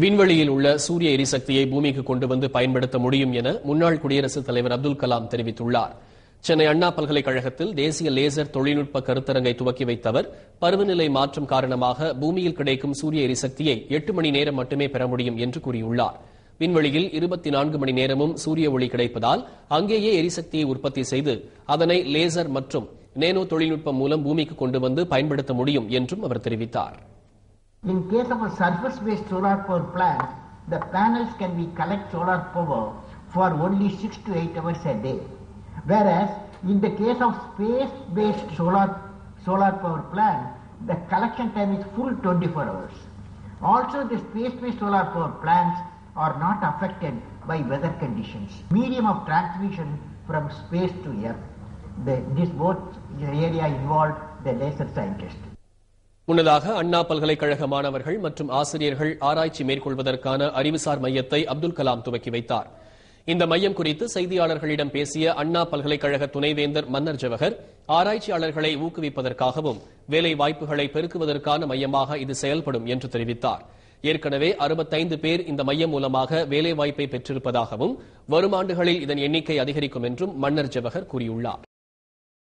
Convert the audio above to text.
விண்வெளியில் உள்ள சூரிய எரிசக்தியை பூமிக்கு கொண்டு வந்து பயன்படுத்த முடியும் என முன்னாள் குடியரசுத் தலைவர் அப்துல் கலாம் தெரிவித்துள்ளார். சென்னை அண்ணா பல்கலைக்கழகத்தில் தேசிய லேசர் தொழில்நுட்ப கருத்தரங்கை துவக்கி வைத்த அவர், பருவநிலை மாற்றம் காரணமாக பூமியில் கிடைக்கும் சூரிய எரிசக்தியை 8 மணி நேரம் மட்டுமே பெற முடியும் என்று கூறியுள்ளார். விண்வெளியில் 24 மணி நேரமும் சூரிய ஒளி கிடைப்பதால் அங்கேயே எரிசக்தியை உற்பத்தி செய்து அதனை லேசர் மற்றும் நேனோ தொழில்நுட்பம் மூலம் பூமிக்கு கொண்டு வந்து பயன்படுத்த முடியும் என்றும் அவர் தெரிவித்தார். In case of a surface-based solar power plant, the panels can be collect solar power for only 6 to 8 hours a day. Whereas, in the case of space-based solar power plant, the collection time is full 24 hours. Also, the space-based solar power plants are not affected by weather conditions. Medium of transmission from space to Earth. This both area involved the laser scientist. முன்னதாக அண்ணா பல்கலைக்கழக மாணவர்கள் மற்றும் ஆசிரியர்கள் ஆராய்ச்சி மேற்கொள்வதற்கான அறிவுசார் மையத்தை அப்துல் கலாம் துவக்கி வைத்தார். இந்த மையம் குறித்து செய்தியாளர்களிடம் பேசிய அண்ணா பல்கலைக்கழக துணைவேந்தர் மன்னர் ஜவஹர், ஆராய்ச்சியாளர்களை ஊக்குவிப்பதற்காகவும் வேலை வாய்ப்புகளை பெருக்குவதற்கான மையமாக இது செயல்படும் என்று தெரிவித்தார். ஏற்கனவே 65 பேர் இந்த மையம் மூலமாக வேலைவாய்ப்பை பெற்றிருப்பதாகவும் வரும் ஆண்டுகளில் இதன் எண்ணிக்கை அதிகரிக்கும் என்றும் மன்னர் ஜவஹர் கூறியுள்ளார்.